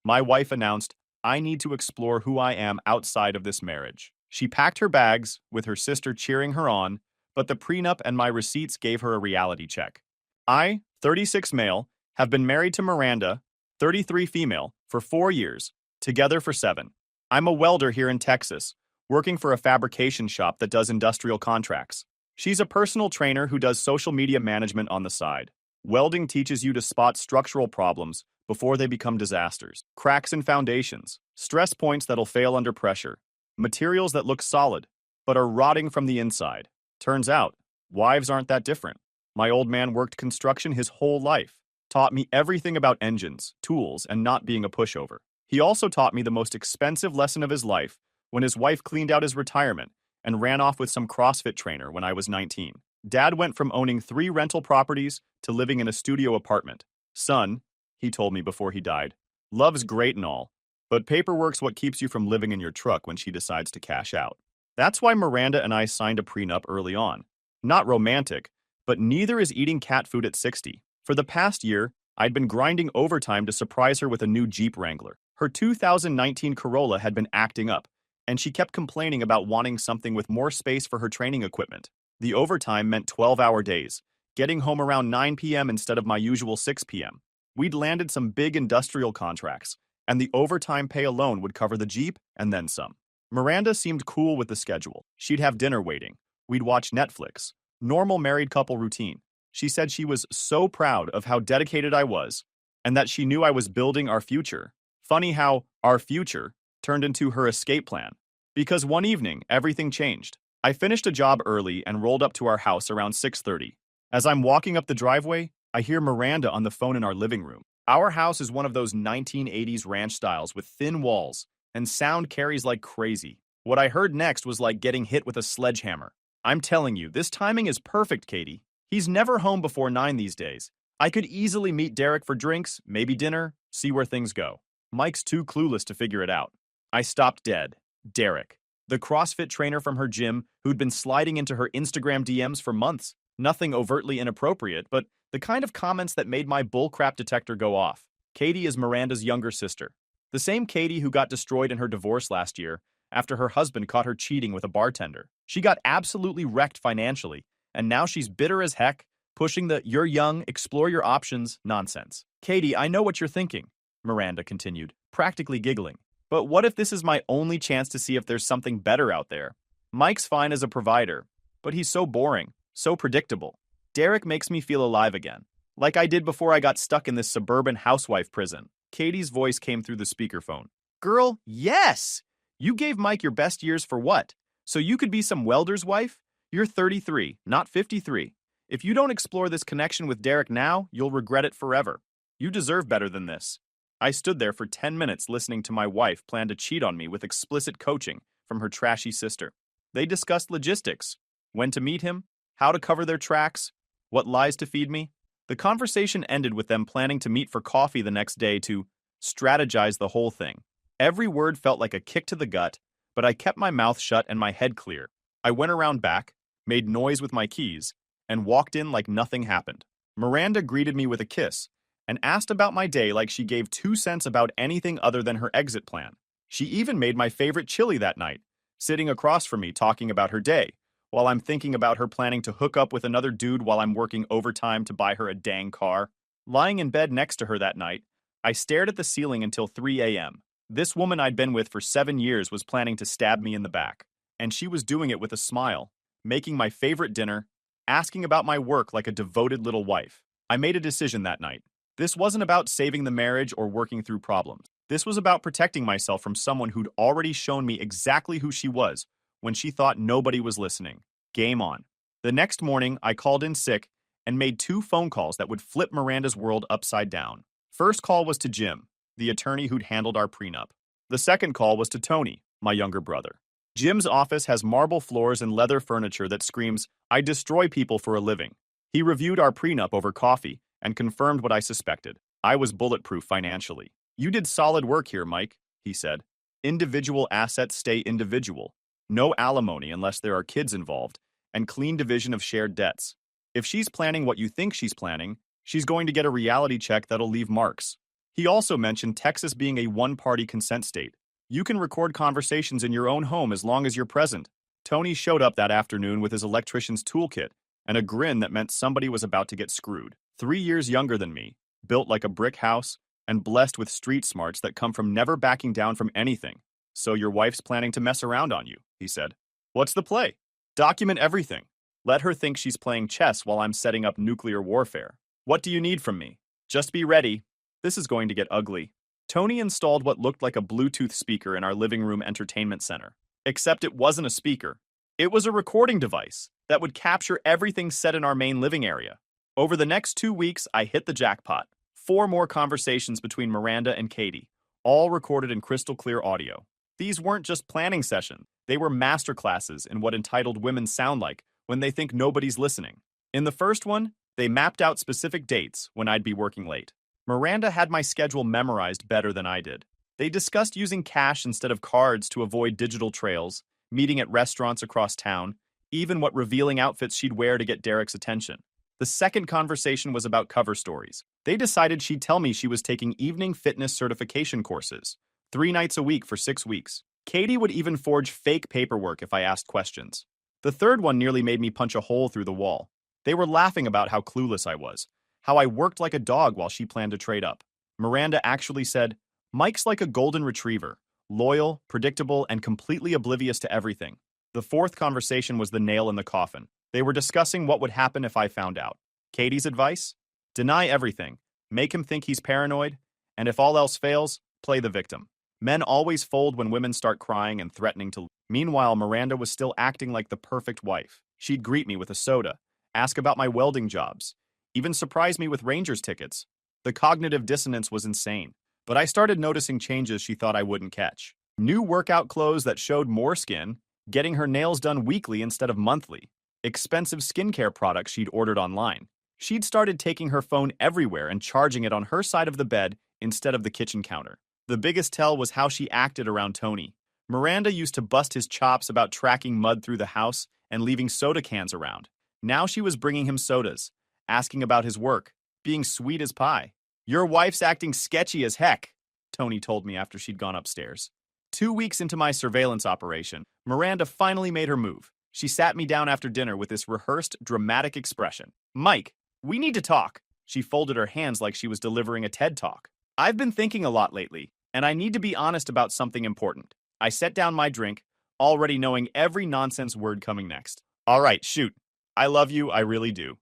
My wife announced, I need to explore who I am outside of this marriage. She packed her bags, with her sister cheering her on, but the prenup and my receipts gave her a reality check. I, 36 male, have been married to Miranda, 33 female, for 4 years, together for 7. I'm a welder here in Texas, working for a fabrication shop that does industrial contracts. She's a personal trainer who does social media management on the side. Welding teaches you to spot structural problems before they become disasters. Cracks in foundations, stress points that'll fail under pressure, materials that look solid but are rotting from the inside. Turns out, wives aren't that different. My old man worked construction his whole life, taught me everything about engines, tools, and not being a pushover. He also taught me the most expensive lesson of his life when his wife cleaned out his retirement and ran off with some CrossFit trainer when I was 19. Dad went from owning 3 rental properties to living in a studio apartment. Son, he told me before he died, love's great and all, but paperwork's what keeps you from living in your truck when she decides to cash out. That's why Miranda and I signed a prenup early on. Not romantic, but neither is eating cat food at 60. For the past year, I'd been grinding overtime to surprise her with a new Jeep Wrangler. Her 2019 Corolla had been acting up, and she kept complaining about wanting something with more space for her training equipment. The overtime meant 12-hour days, getting home around 9 p.m. instead of my usual 6 p.m. We'd landed some big industrial contracts, and the overtime pay alone would cover the Jeep and then some. Miranda seemed cool with the schedule. She'd have dinner waiting. We'd watch Netflix. Normal married couple routine. She said she was so proud of how dedicated I was, and that she knew I was building our future. Funny how our future turned into her escape plan. Because one evening, everything changed. I finished a job early and rolled up to our house around 6:30. As I'm walking up the driveway, I hear Miranda on the phone in our living room. Our house is one of those 1980s ranch styles with thin walls, and sound carries like crazy. What I heard next was like getting hit with a sledgehammer. I'm telling you, this timing is perfect, Katie. He's never home before 9 these days. I could easily meet Derek for drinks, maybe dinner, see where things go. Mike's too clueless to figure it out. I stopped dead. Derek, the CrossFit trainer from her gym who'd been sliding into her Instagram DMs for months. Nothing overtly inappropriate, but the kind of comments that made my bullcrap detector go off. Katie is Miranda's younger sister. The same Katie who got destroyed in her divorce last year after her husband caught her cheating with a bartender. She got absolutely wrecked financially, and now she's bitter as heck, pushing the "you're young, explore your options" nonsense. Katie, I know what you're thinking, Miranda continued, practically giggling. But what if this is my only chance to see if there's something better out there? Mike's fine as a provider, but he's so boring, so predictable. Derek makes me feel alive again, like I did before I got stuck in this suburban housewife prison. Katie's voice came through the speakerphone. Girl, yes! You gave Mike your best years for what? So you could be some welder's wife? You're 33, not 53. If you don't explore this connection with Derek now, you'll regret it forever. You deserve better than this. I stood there for 10 minutes listening to my wife plan to cheat on me with explicit coaching from her trashy sister. They discussed logistics, when to meet him, how to cover their tracks, what lies to feed me. The conversation ended with them planning to meet for coffee the next day to strategize the whole thing. Every word felt like a kick to the gut, but I kept my mouth shut and my head clear. I went around back, made noise with my keys, and walked in like nothing happened. Miranda greeted me with a kiss and asked about my day like she gave 2 cents about anything other than her exit plan. She even made my favorite chili that night, sitting across from me talking about her day, while I'm thinking about her planning to hook up with another dude while I'm working overtime to buy her a dang car. Lying in bed next to her that night, I stared at the ceiling until 3 a.m. This woman I'd been with for 7 years was planning to stab me in the back, and she was doing it with a smile, making my favorite dinner, asking about my work like a devoted little wife. I made a decision that night. This wasn't about saving the marriage or working through problems. This was about protecting myself from someone who'd already shown me exactly who she was when she thought nobody was listening. Game on. The next morning, I called in sick and made 2 phone calls that would flip Miranda's world upside down. First call was to Jim, the attorney who'd handled our prenup. The second call was to Tony, my younger brother. Jim's office has marble floors and leather furniture that screams, "I destroy people for a living." He reviewed our prenup over coffee and confirmed what I suspected. I was bulletproof financially. "You did solid work here, Mike," he said. "Individual assets stay individual. No alimony unless there are kids involved, and clean division of shared debts. If she's planning what you think she's planning, she's going to get a reality check that'll leave marks." He also mentioned Texas being a one-party consent state. You can record conversations in your own home as long as you're present. Tony showed up that afternoon with his electrician's toolkit and a grin that meant somebody was about to get screwed. 3 years younger than me, built like a brick house, and blessed with street smarts that come from never backing down from anything. So your wife's planning to mess around on you, he said. What's the play? Document everything. Let her think she's playing chess while I'm setting up nuclear warfare. What do you need from me? Just be ready. This is going to get ugly. Tony installed what looked like a Bluetooth speaker in our living room entertainment center. Except it wasn't a speaker. It was a recording device that would capture everything said in our main living area. Over the next 2 weeks, I hit the jackpot. 4 more conversations between Miranda and Katie, all recorded in crystal clear audio. These weren't just planning sessions. They were masterclasses in what entitled women sound like when they think nobody's listening. In the first one, they mapped out specific dates when I'd be working late. Miranda had my schedule memorized better than I did. They discussed using cash instead of cards to avoid digital trails, meeting at restaurants across town, even what revealing outfits she'd wear to get Derek's attention. The second conversation was about cover stories. They decided she'd tell me she was taking evening fitness certification courses, 3 nights a week for 6 weeks. Katie would even forge fake paperwork if I asked questions. The third one nearly made me punch a hole through the wall. They were laughing about how clueless I was, how I worked like a dog while she planned to trade up. Miranda actually said, Mike's like a golden retriever, loyal, predictable, and completely oblivious to everything. The fourth conversation was the nail in the coffin. They were discussing what would happen if I found out. Katie's advice? Deny everything, make him think he's paranoid, and if all else fails, play the victim. Men always fold when women start crying and threatening to leave. Meanwhile, Miranda was still acting like the perfect wife. She'd greet me with a soda, ask about my welding jobs, even surprise me with Rangers tickets. The cognitive dissonance was insane, but I started noticing changes she thought I wouldn't catch. New workout clothes that showed more skin, getting her nails done weekly instead of monthly, expensive skincare products she'd ordered online. She'd started taking her phone everywhere and charging it on her side of the bed instead of the kitchen counter. The biggest tell was how she acted around Tony. Miranda used to bust his chops about tracking mud through the house and leaving soda cans around. Now she was bringing him sodas, asking about his work, being sweet as pie. Your wife's acting sketchy as heck, Tony told me after she'd gone upstairs. 2 weeks into my surveillance operation, Miranda finally made her move. She sat me down after dinner with this rehearsed, dramatic expression. Mike, we need to talk. She folded her hands like she was delivering a TED Talk. I've been thinking a lot lately, and I need to be honest about something important. I set down my drink, already knowing every nonsense word coming next. All right, shoot. I love you, I really do.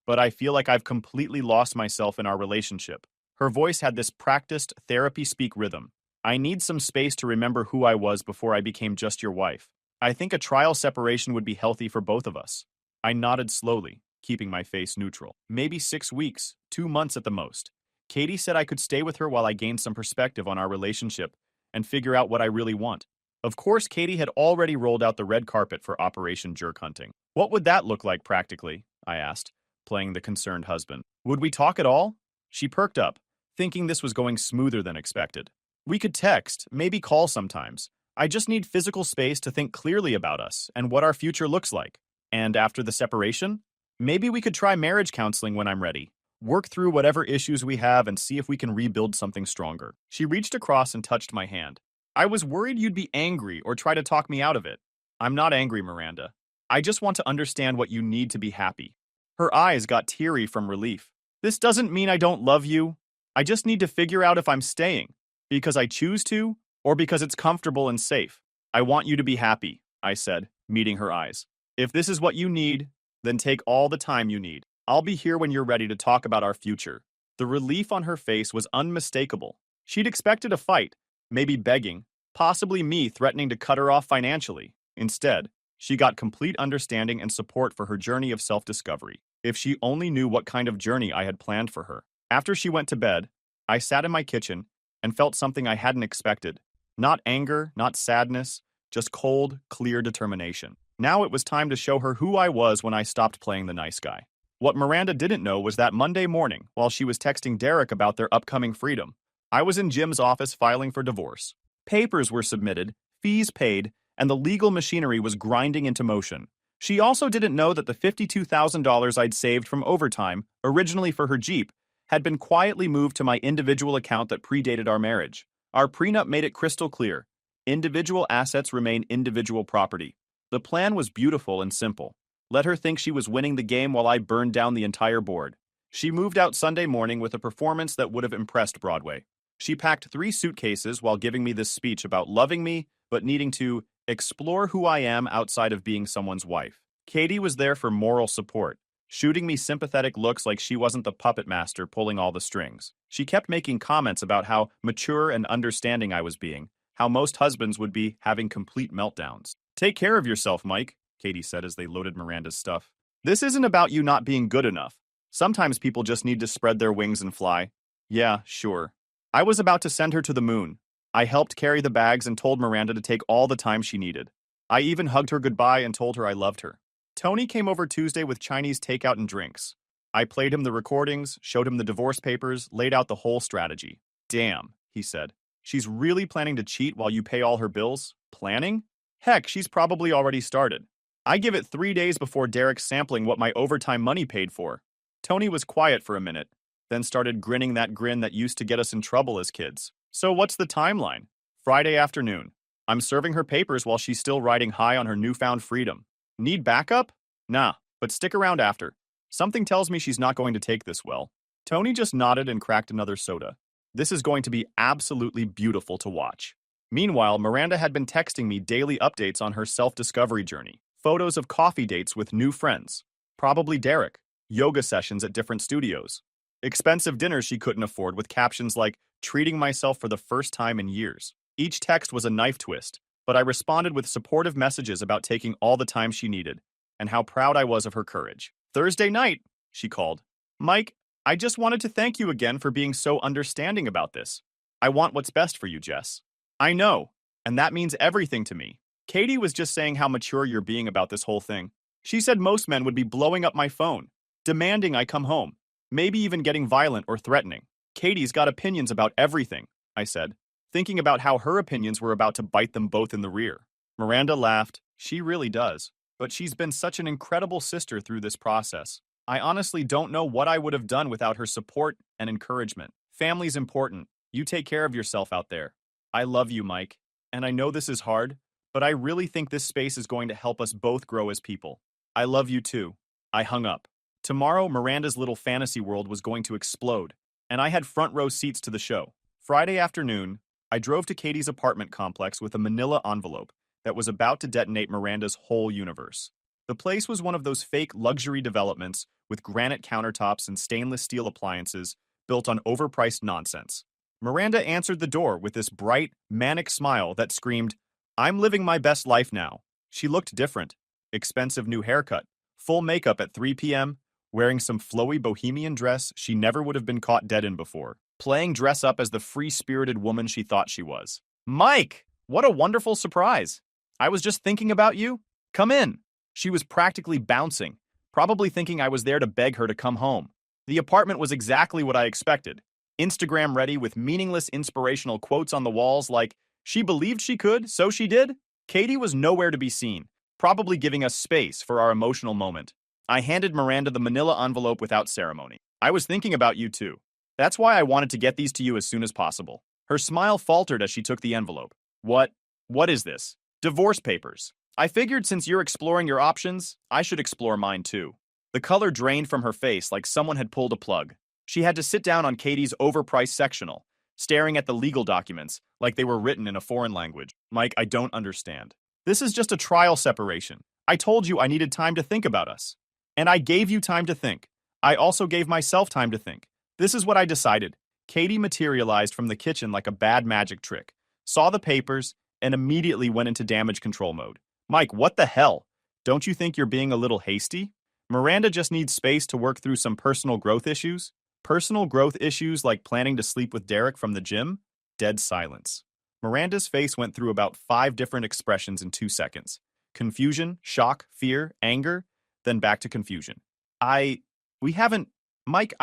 But I feel like I've completely lost myself in our relationship. Her voice had this practiced therapy speak rhythm. I need some space to remember who I was before I became just your wife. I think a trial separation would be healthy for both of us. I nodded slowly, keeping my face neutral. Maybe 6 weeks, 2 months at the most. Katie said I could stay with her while I gained some perspective on our relationship and figure out what I really want. Of course, Katie had already rolled out the red carpet for Operation Jerk Hunting. What would that look like practically? I asked, playing the concerned husband. Would we talk at all? She perked up, thinking this was going smoother than expected. We could text, maybe call sometimes. I just need physical space to think clearly about us and what our future looks like. And after the separation, maybe we could try marriage counseling when I'm ready. Work through whatever issues we have and see if we can rebuild something stronger. She reached across and touched my hand. I was worried you'd be angry or try to talk me out of it. I'm not angry, Miranda. I just want to understand what you need to be happy. Her eyes got teary from relief. This doesn't mean I don't love you. I just need to figure out if I'm staying, because I choose to, or because it's comfortable and safe. I want you to be happy, I said, meeting her eyes. If this is what you need, then take all the time you need. I'll be here when you're ready to talk about our future. The relief on her face was unmistakable. She'd expected a fight, maybe begging, possibly me threatening to cut her off financially. Instead, she got complete understanding and support for her journey of self-discovery. If she only knew what kind of journey I had planned for her. After she went to bed, I sat in my kitchen and felt something I hadn't expected. Not anger, not sadness, just cold, clear determination. Now it was time to show her who I was when I stopped playing the nice guy. What Miranda didn't know was that Monday morning, while she was texting Derek about their upcoming freedom, I was in Jim's office filing for divorce. Papers were submitted, fees paid, and the legal machinery was grinding into motion. She also didn't know that the $52,000 I'd saved from overtime, originally for her Jeep, had been quietly moved to my individual account that predated our marriage. Our prenup made it crystal clear. Individual assets remain individual property. The plan was beautiful and simple. Let her think she was winning the game while I burned down the entire board. She moved out Sunday morning with a performance that would have impressed Broadway. She packed 3 suitcases while giving me this speech about loving me, but needing to explore who I am outside of being someone's wife. Katie was there for moral support, shooting me sympathetic looks like she wasn't the puppet master pulling all the strings. She kept making comments about how mature and understanding I was being, how most husbands would be having complete meltdowns. Take care of yourself, Mike, Katie said as they loaded Miranda's stuff. This isn't about you not being good enough. Sometimes people just need to spread their wings and fly. Yeah, sure. I was about to send her to the moon. I helped carry the bags and told Miranda to take all the time she needed. I even hugged her goodbye and told her I loved her. Tony came over Tuesday with Chinese takeout and drinks. I played him the recordings, showed him the divorce papers, laid out the whole strategy. Damn, he said. She's really planning to cheat while you pay all her bills? Planning? Heck, she's probably already started. I give it 3 days before Derek's sampling what my overtime money paid for. Tony was quiet for a minute, then started grinning that grin that used to get us in trouble as kids. So what's the timeline? Friday afternoon. I'm serving her papers while she's still riding high on her newfound freedom. Need backup? Nah, but stick around after. Something tells me she's not going to take this well. Tony just nodded and cracked another soda. This is going to be absolutely beautiful to watch. Meanwhile, Miranda had been texting me daily updates on her self-discovery journey. Photos of coffee dates with new friends. Probably Derek. Yoga sessions at different studios. Expensive dinners she couldn't afford with captions like, treating myself for the first time in years. Each text was a knife twist, but I responded with supportive messages about taking all the time she needed, and how proud I was of her courage. Thursday night, she called. Mike, I just wanted to thank you again for being so understanding about this. I want what's best for you, Jess. I know, and that means everything to me. Katie was just saying how mature you're being about this whole thing. She said most men would be blowing up my phone, demanding I come home, maybe even getting violent or threatening. Katie's got opinions about everything, I said, thinking about how her opinions were about to bite them both in the rear. Miranda laughed. She really does. But she's been such an incredible sister through this process. I honestly don't know what I would have done without her support and encouragement. Family's important. You take care of yourself out there. I love you, Mike. And I know this is hard, but I really think this space is going to help us both grow as people. I love you too. I hung up. Tomorrow, Miranda's little fantasy world was going to explode, and I had front row seats to the show. Friday afternoon, I drove to Katie's apartment complex with a manila envelope that was about to detonate Miranda's whole universe. The place was one of those fake luxury developments with granite countertops and stainless steel appliances built on overpriced nonsense. Miranda answered the door with this bright, manic smile that screamed, I'm living my best life now. She looked different. Expensive new haircut, full makeup at 3 p.m., wearing some flowy bohemian dress she never would have been caught dead in before, playing dress up as the free-spirited woman she thought she was. Mike! What a wonderful surprise! I was just thinking about you. Come in. She was practically bouncing, probably thinking I was there to beg her to come home. The apartment was exactly what I expected. Instagram ready with meaningless inspirational quotes on the walls like, she believed she could, so she did. Katie was nowhere to be seen, probably giving us space for our emotional moment. I handed Miranda the manila envelope without ceremony. I was thinking about you too. That's why I wanted to get these to you as soon as possible. Her smile faltered as she took the envelope. What is this? Divorce papers. I figured since you're exploring your options, I should explore mine too. The color drained from her face like someone had pulled a plug. She had to sit down on Katie's overpriced sectional, staring at the legal documents like they were written in a foreign language. Mike, I don't understand. This is just a trial separation. I told you I needed time to think about us. And I gave you time to think. I also gave myself time to think. This is what I decided. Katie materialized from the kitchen like a bad magic trick, saw the papers, and immediately went into damage control mode. Mike, what the hell? Don't you think you're being a little hasty? Miranda just needs space to work through some personal growth issues. Personal growth issues like planning to sleep with Derek from the gym? Dead silence. Miranda's face went through about 5 different expressions in 2 seconds. Confusion, shock, fear, anger, then back to confusion. We haven't, Mike,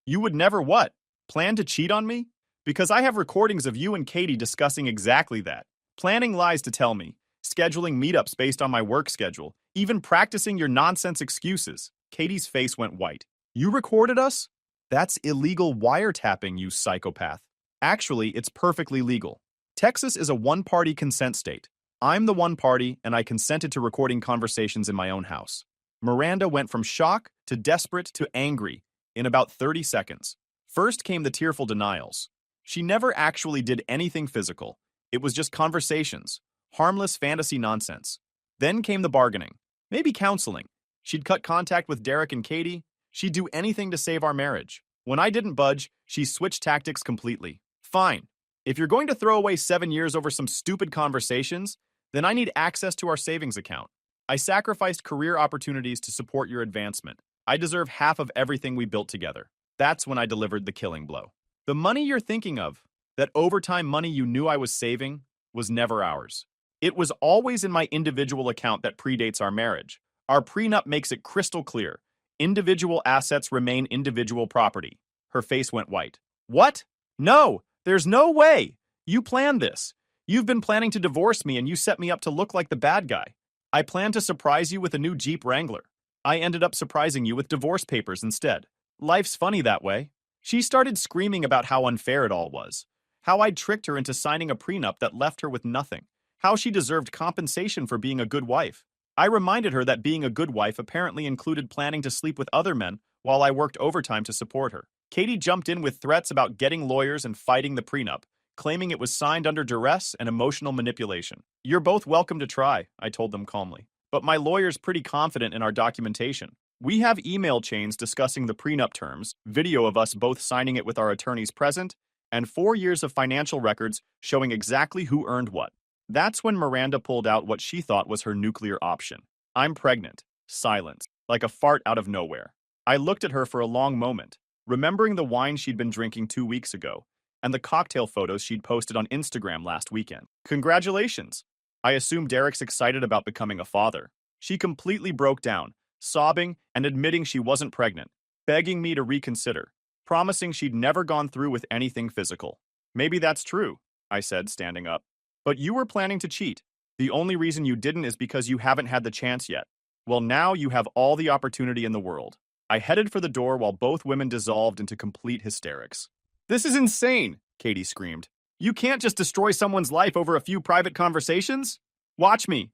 you would never what? Plan to cheat on me? Because I have recordings of you and Katie discussing exactly that. Planning lies to tell me, scheduling meetups based on my work schedule, even practicing your nonsense excuses. Katie's face went white. You recorded us? That's illegal wiretapping, you psychopath. Actually, it's perfectly legal. Texas is a one-party consent state. I'm the one party, and I consented to recording conversations in my own house. Miranda went from shock to desperate to angry in about 30 seconds. First came the tearful denials. She never actually did anything physical. It was just conversations, harmless fantasy nonsense. Then came the bargaining, maybe counseling. She'd cut contact with Derek and Katie. She'd do anything to save our marriage. When I didn't budge, she switched tactics completely. Fine. If you're going to throw away 7 years over some stupid conversations, then I need access to our savings account. I sacrificed career opportunities to support your advancement. I deserve half of everything we built together. That's when I delivered the killing blow. The money you're thinking of, that overtime money you knew I was saving, was never ours. It was always in my individual account that predates our marriage. Our prenup makes it crystal clear. Individual assets remain individual property. Her face went white. What? No, there's no way. You planned this. You've been planning to divorce me and you set me up to look like the bad guy. I planned to surprise you with a new Jeep Wrangler. I ended up surprising you with divorce papers instead. Life's funny that way. She started screaming about how unfair it all was. How I'd tricked her into signing a prenup that left her with nothing. How she deserved compensation for being a good wife. I reminded her that being a good wife apparently included planning to sleep with other men while I worked overtime to support her. Katie jumped in with threats about getting lawyers and fighting the prenup, claiming it was signed under duress and emotional manipulation. You're both welcome to try, I told them calmly. But my lawyer's pretty confident in our documentation. We have email chains discussing the prenup terms, video of us both signing it with our attorneys present, and 4 years of financial records showing exactly who earned what. That's when Miranda pulled out what she thought was her nuclear option. I'm pregnant. Silence. Like a fart out of nowhere. I looked at her for a long moment, remembering the wine she'd been drinking 2 weeks ago, and the cocktail photos she'd posted on Instagram last weekend. Congratulations! I assume Derek's excited about becoming a father. She completely broke down, sobbing and admitting she wasn't pregnant, begging me to reconsider, promising she'd never gone through with anything physical. Maybe that's true, I said, standing up. But you were planning to cheat. The only reason you didn't is because you haven't had the chance yet. Well, now you have all the opportunity in the world. I headed for the door while both women dissolved into complete hysterics. This is insane, Katie screamed. You can't just destroy someone's life over a few private conversations. Watch me.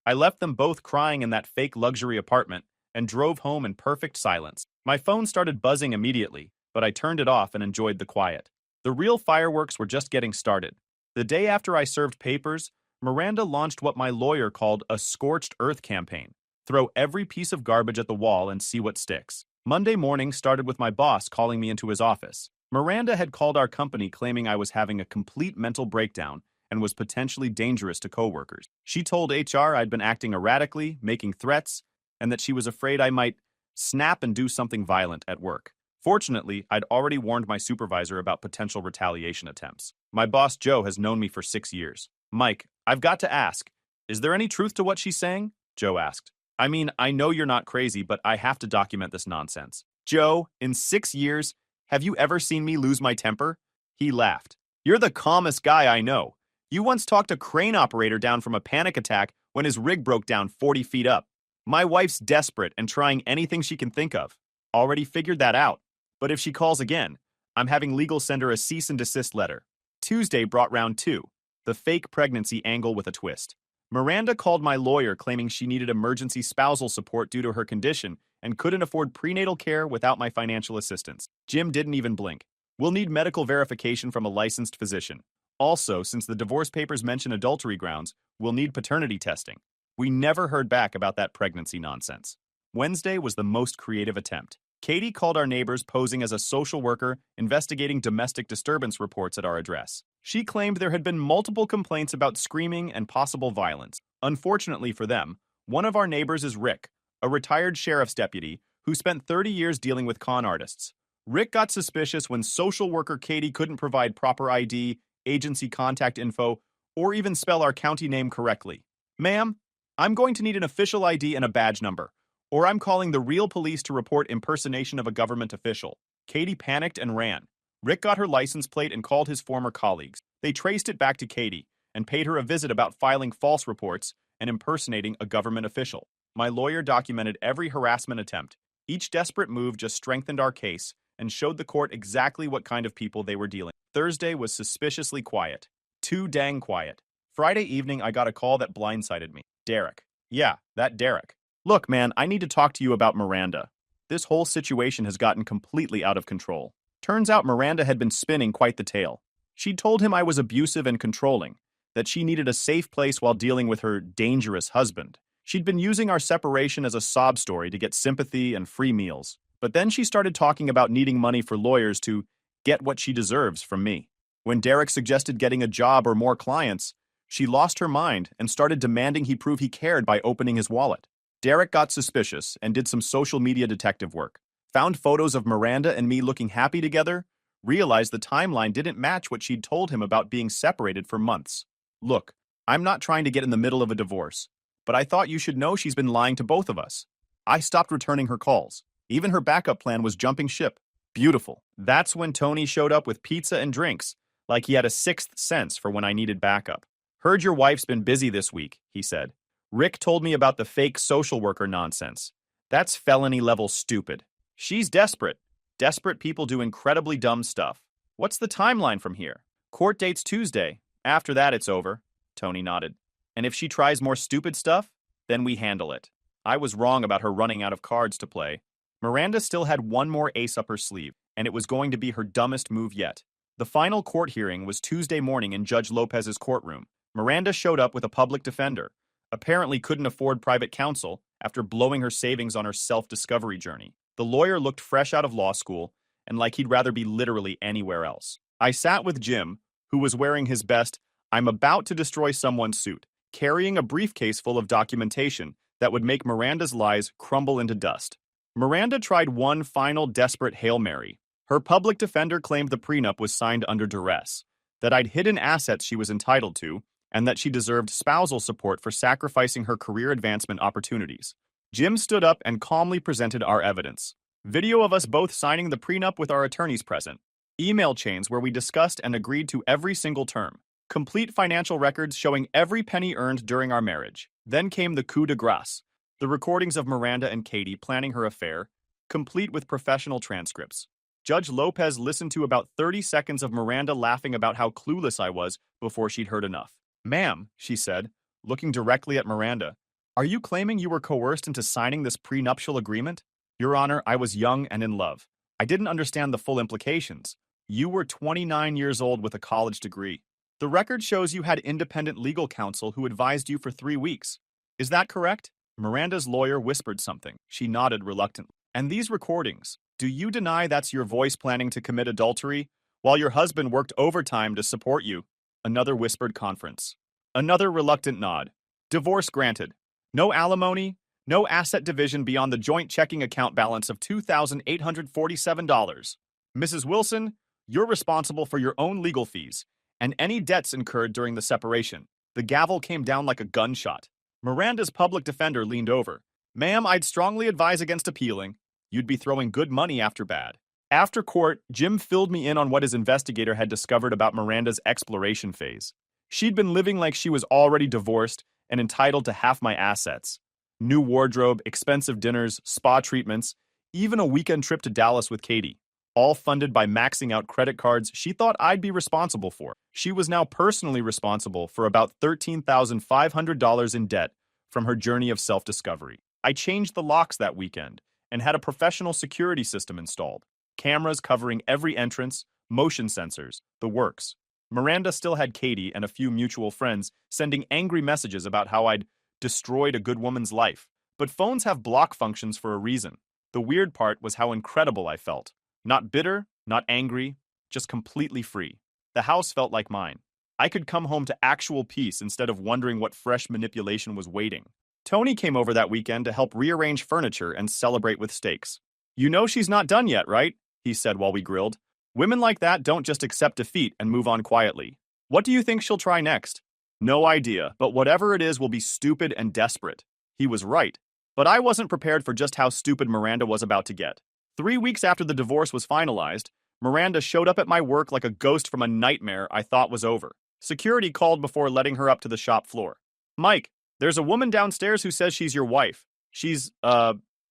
I left them both crying in that fake luxury apartment and drove home in perfect silence. My phone started buzzing immediately, but I turned it off and enjoyed the quiet. The real fireworks were just getting started. The day after I served papers, Miranda launched what my lawyer called a scorched earth campaign. Throw every piece of garbage at the wall and see what sticks. Monday morning started with my boss calling me into his office. Miranda had called our company claiming I was having a complete mental breakdown and was potentially dangerous to coworkers. She told HR I'd been acting erratically, making threats, and that she was afraid I might snap and do something violent at work. Fortunately, I'd already warned my supervisor about potential retaliation attempts. My boss, Joe, has known me for 6 years. Mike, I've got to ask, is there any truth to what she's saying? Joe asked. I mean, I know you're not crazy, but I have to document this nonsense. Joe, in 6 years, have you ever seen me lose my temper? He laughed. You're the calmest guy I know. You once talked a crane operator down from a panic attack when his rig broke down 40 feet up. My wife's desperate and trying anything she can think of. Already figured that out. But if she calls again, I'm having legal send her a cease and desist letter. Tuesday brought round 2, the fake pregnancy angle with a twist. Miranda called my lawyer claiming she needed emergency spousal support due to her condition and couldn't afford prenatal care without my financial assistance. Jim didn't even blink. We'll need medical verification from a licensed physician. Also, since the divorce papers mention adultery grounds, we'll need paternity testing. We never heard back about that pregnancy nonsense. Wednesday was the most creative attempt. Katie called our neighbors posing as a social worker investigating domestic disturbance reports at our address. She claimed there had been multiple complaints about screaming and possible violence. Unfortunately for them, one of our neighbors is Rick, a retired sheriff's deputy who spent 30 years dealing with con artists. Rick got suspicious when social worker Katie couldn't provide proper ID, agency contact info, or even spell our county name correctly. Ma'am, I'm going to need an official ID and a badge number, or I'm calling the real police to report impersonation of a government official. Katie panicked and ran. Rick got her license plate and called his former colleagues. They traced it back to Katie and paid her a visit about filing false reports and impersonating a government official. My lawyer documented every harassment attempt. Each desperate move just strengthened our case and showed the court exactly what kind of people they were dealing with. Thursday was suspiciously quiet. Too dang quiet. Friday evening, I got a call that blindsided me. Derek. Yeah, that Derek. Look, man, I need to talk to you about Miranda. This whole situation has gotten completely out of control. Turns out Miranda had been spinning quite the tale. She'd told him I was abusive and controlling, that she needed a safe place while dealing with her dangerous husband. She'd been using our separation as a sob story to get sympathy and free meals. But then she started talking about needing money for lawyers to get what she deserves from me. When Derek suggested getting a job or more clients, she lost her mind and started demanding he prove he cared by opening his wallet. Derek got suspicious and did some social media detective work, found photos of Miranda and me looking happy together, realized the timeline didn't match what she'd told him about being separated for months. Look, I'm not trying to get in the middle of a divorce, but I thought you should know she's been lying to both of us. I stopped returning her calls. Even her backup plan was jumping ship. Beautiful. That's when Tony showed up with pizza and drinks, like he had a sixth sense for when I needed backup. Heard your wife's been busy this week, he said. Rick told me about the fake social worker nonsense. That's felony level stupid. She's desperate. Desperate people do incredibly dumb stuff. What's the timeline from here? Court date's Tuesday. After that, it's over. Tony nodded. And if she tries more stupid stuff, then we handle it. I was wrong about her running out of cards to play. Miranda still had one more ace up her sleeve, and it was going to be her dumbest move yet. The final court hearing was Tuesday morning in Judge Lopez's courtroom. Miranda showed up with a public defender. Apparently couldn't afford private counsel after blowing her savings on her self-discovery journey. The lawyer looked fresh out of law school and like he'd rather be literally anywhere else. I sat with Jim, who was wearing his best "I'm about to destroy someone's" suit, carrying a briefcase full of documentation that would make Miranda's lies crumble into dust. Miranda tried one final desperate Hail Mary. Her public defender claimed the prenup was signed under duress, that I'd hidden assets she was entitled to, and that she deserved spousal support for sacrificing her career advancement opportunities. Jim stood up and calmly presented our evidence. Video of us both signing the prenup with our attorneys present. Email chains where we discussed and agreed to every single term. Complete financial records showing every penny earned during our marriage. Then came the coup de grace. The recordings of Miranda and Katie planning her affair, complete with professional transcripts. Judge Lopez listened to about 30 seconds of Miranda laughing about how clueless I was before she'd heard enough. "Ma'am," she said, looking directly at Miranda, "are you claiming you were coerced into signing this prenuptial agreement?" "Your Honor, I was young and in love. I didn't understand the full implications. You were 29 years old with a college degree. The record shows you had independent legal counsel who advised you for 3 weeks. Is that correct?" Miranda's lawyer whispered something. She nodded reluctantly. "And these recordings, do you deny that's your voice planning to commit adultery while your husband worked overtime to support you?" Another whispered conference. Another reluctant nod. "Divorce granted. No alimony, no asset division beyond the joint checking account balance of $2,847. Mrs. Wilson, you're responsible for your own legal fees and any debts incurred during the separation." The gavel came down like a gunshot. Miranda's public defender leaned over. "Ma'am, I'd strongly advise against appealing. You'd be throwing good money after bad." After court, Jim filled me in on what his investigator had discovered about Miranda's exploration phase. She'd been living like she was already divorced and entitled to half my assets. New wardrobe, expensive dinners, spa treatments, even a weekend trip to Dallas with Katie. All funded by maxing out credit cards she thought I'd be responsible for. She was now personally responsible for about $13,500 in debt from her journey of self-discovery. I changed the locks that weekend and had a professional security system installed. Cameras covering every entrance, motion sensors, the works. Miranda still had Katie and a few mutual friends sending angry messages about how I'd destroyed a good woman's life. But phones have block functions for a reason. The weird part was how incredible I felt. Not bitter, not angry, just completely free. The house felt like mine. I could come home to actual peace instead of wondering what fresh manipulation was waiting. Tony came over that weekend to help rearrange furniture and celebrate with steaks. "You know she's not done yet, right?" he said while we grilled. "Women like that don't just accept defeat and move on quietly. What do you think she'll try next?" "No idea, but whatever it is will be stupid and desperate." He was right, but I wasn't prepared for just how stupid Miranda was about to get. 3 weeks after the divorce was finalized, Miranda showed up at my work like a ghost from a nightmare I thought was over. Security called before letting her up to the shop floor. "Mike, there's a woman downstairs who says she's your wife. She's,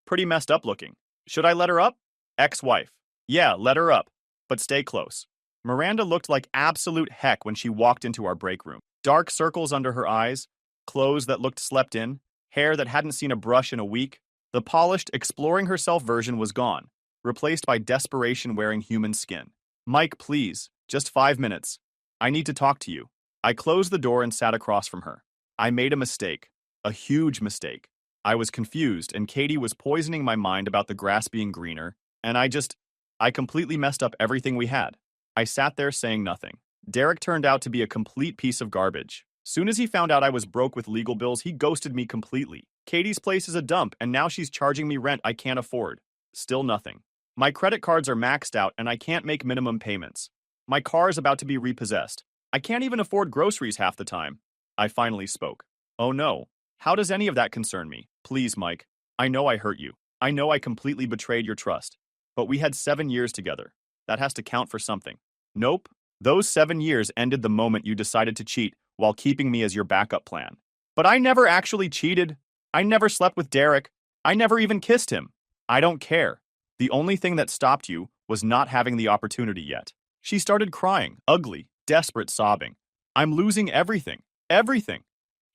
pretty messed up looking. Should I let her up?" "Ex-wife." Yeah, let her up, but stay close. Miranda looked like absolute heck when she walked into our break room. Dark circles under her eyes, clothes that looked slept in, hair that hadn't seen a brush in a week. The polished, exploring herself version was gone, replaced by desperation wearing human skin. Mike, please, just 5 minutes. I need to talk to you. I closed the door and sat across from her. I made a mistake. A huge mistake. I was confused, and Katie was poisoning my mind about the grass being greener, and I completely messed up everything we had. I sat there saying nothing. Derek turned out to be a complete piece of garbage. Soon as he found out I was broke with legal bills, he ghosted me completely. Katie's place is a dump, and now she's charging me rent I can't afford. Still nothing. My credit cards are maxed out, and I can't make minimum payments. My car is about to be repossessed. I can't even afford groceries half the time. I finally spoke. Oh no. How does any of that concern me? Please, Mike. I know I hurt you. I know I completely betrayed your trust. But we had 7 years together. That has to count for something. Nope. Those 7 years ended the moment you decided to cheat while keeping me as your backup plan. But I never actually cheated. I never slept with Derek. I never even kissed him. I don't care. The only thing that stopped you was not having the opportunity yet. She started crying, ugly, desperate, sobbing. I'm losing everything. Everything.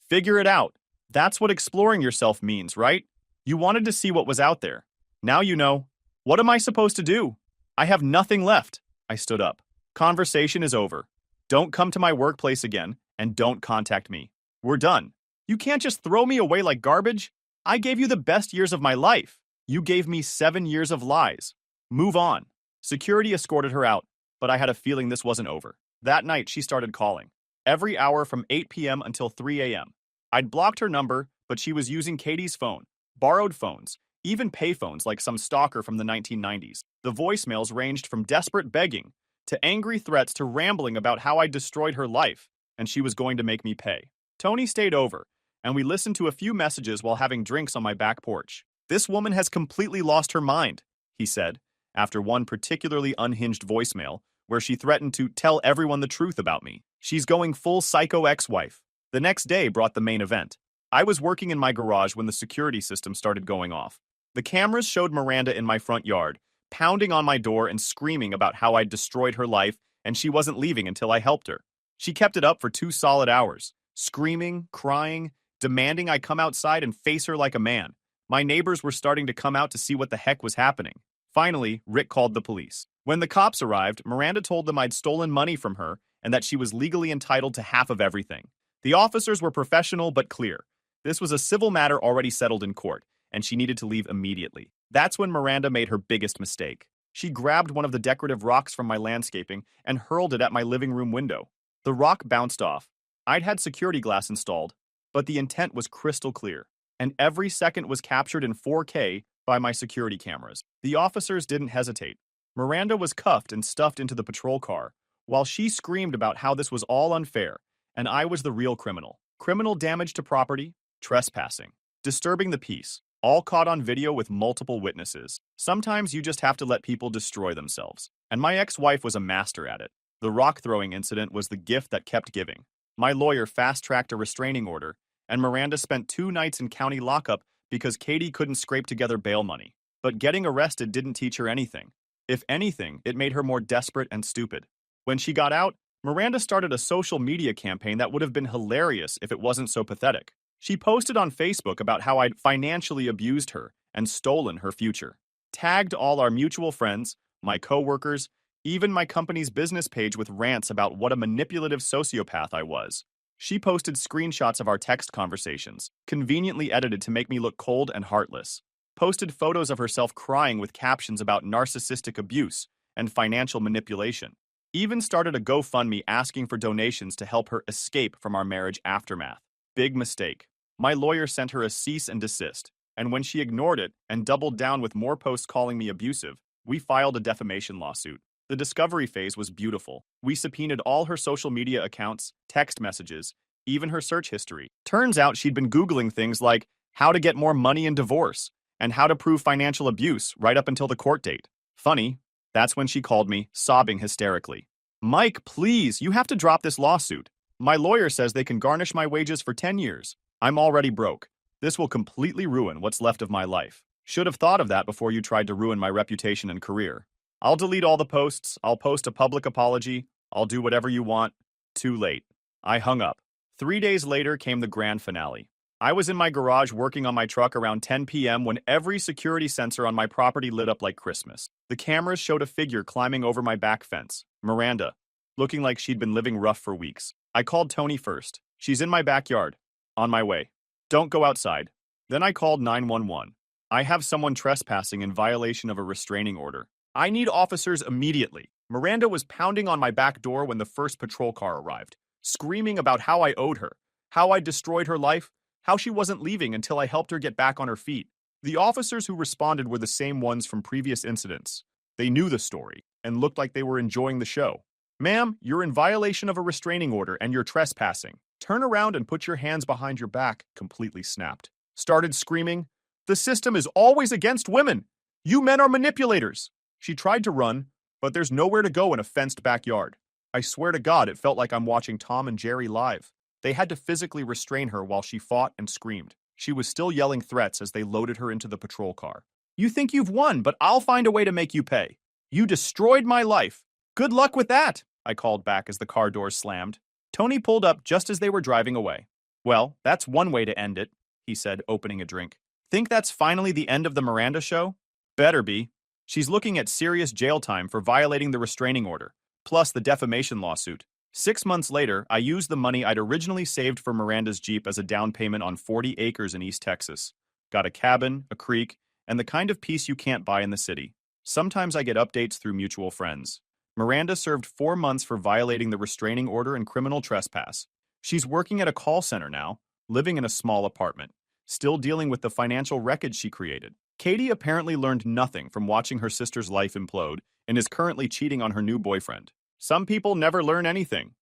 Figure it out. That's what exploring yourself means, right? You wanted to see what was out there. Now you know. What am I supposed to do? I have nothing left. I stood up. Conversation is over. Don't come to my workplace again, and don't contact me. We're done. You can't just throw me away like garbage. I gave you the best years of my life. You gave me 7 years of lies. Move on. Security escorted her out, but I had a feeling this wasn't over. That night, she started calling. Every hour from 8 p.m. until 3 a.m. I'd blocked her number, but she was using Katie's phone, borrowed phones, even payphones like some stalker from the 1990s. The voicemails ranged from desperate begging to angry threats to rambling about how I destroyed her life, and she was going to make me pay. Tony stayed over, and we listened to a few messages while having drinks on my back porch. This woman has completely lost her mind, he said, after one particularly unhinged voicemail where she threatened to tell everyone the truth about me. She's going full psycho ex-wife. The next day brought the main event. I was working in my garage when the security system started going off. The cameras showed Miranda in my front yard, pounding on my door and screaming about how I'd destroyed her life and she wasn't leaving until I helped her. She kept it up for 2 solid hours, screaming, crying, demanding I come outside and face her like a man. My neighbors were starting to come out to see what the heck was happening. Finally, Rick called the police. When the cops arrived, Miranda told them I'd stolen money from her and that she was legally entitled to half of everything. The officers were professional but clear. This was a civil matter already settled in court, and she needed to leave immediately. That's when Miranda made her biggest mistake. She grabbed one of the decorative rocks from my landscaping and hurled it at my living room window. The rock bounced off. I'd had security glass installed, but the intent was crystal clear, and every second was captured in 4K by my security cameras. The officers didn't hesitate. Miranda was cuffed and stuffed into the patrol car, while she screamed about how this was all unfair, and I was the real criminal. Criminal damage to property, trespassing, disturbing the peace, all caught on video with multiple witnesses. Sometimes you just have to let people destroy themselves. And my ex-wife was a master at it. The rock-throwing incident was the gift that kept giving. My lawyer fast-tracked a restraining order, and Miranda spent 2 nights in county lockup because Katie couldn't scrape together bail money. But getting arrested didn't teach her anything. If anything, it made her more desperate and stupid. When she got out, Miranda started a social media campaign that would have been hilarious if it wasn't so pathetic. She posted on Facebook about how I'd financially abused her and stolen her future. Tagged all our mutual friends, my coworkers, even my company's business page with rants about what a manipulative sociopath I was. She posted screenshots of our text conversations, conveniently edited to make me look cold and heartless. Posted photos of herself crying with captions about narcissistic abuse and financial manipulation. Even started a GoFundMe asking for donations to help her escape from our marriage aftermath. Big mistake. My lawyer sent her a cease and desist, and when she ignored it and doubled down with more posts calling me abusive, we filed a defamation lawsuit. The discovery phase was beautiful. We subpoenaed all her social media accounts, text messages, even her search history. Turns out she'd been Googling things like how to get more money in divorce and how to prove financial abuse right up until the court date. Funny, that's when she called me, sobbing hysterically. Mike, please, you have to drop this lawsuit. My lawyer says they can garnish my wages for 10 years. I'm already broke. This will completely ruin what's left of my life. Should have thought of that before you tried to ruin my reputation and career. I'll delete all the posts. I'll post a public apology. I'll do whatever you want. Too late. I hung up. 3 days later came the grand finale. I was in my garage working on my truck around 10 p.m. when every security sensor on my property lit up like Christmas. The cameras showed a figure climbing over my back fence, Miranda, looking like she'd been living rough for weeks. I called Tony first. She's in my backyard. On my way. Don't go outside. Then I called 911. I have someone trespassing in violation of a restraining order. I need officers immediately. Miranda was pounding on my back door when the first patrol car arrived, screaming about how I owed her, how I destroyed her life, how she wasn't leaving until I helped her get back on her feet. The officers who responded were the same ones from previous incidents. They knew the story and looked like they were enjoying the show. Ma'am, you're in violation of a restraining order and you're trespassing. Turn around and put your hands behind your back, completely snapped. Started screaming, the system is always against women. You men are manipulators. She tried to run, but there's nowhere to go in a fenced backyard. I swear to God, it felt like I'm watching Tom and Jerry live. They had to physically restrain her while she fought and screamed. She was still yelling threats as they loaded her into the patrol car. You think you've won, but I'll find a way to make you pay. You destroyed my life. Good luck with that, I called back as the car doors slammed. Tony pulled up just as they were driving away. Well, that's one way to end it, he said, opening a drink. Think that's finally the end of the Miranda show? Better be. She's looking at serious jail time for violating the restraining order, plus the defamation lawsuit. 6 months later, I used the money I'd originally saved for Miranda's Jeep as a down payment on 40 acres in East Texas. Got a cabin, a creek, and the kind of peace you can't buy in the city. Sometimes I get updates through mutual friends. Miranda served 4 months for violating the restraining order and criminal trespass. She's working at a call center now, living in a small apartment, still dealing with the financial wreckage she created. Katie apparently learned nothing from watching her sister's life implode and is currently cheating on her new boyfriend. Some people never learn anything.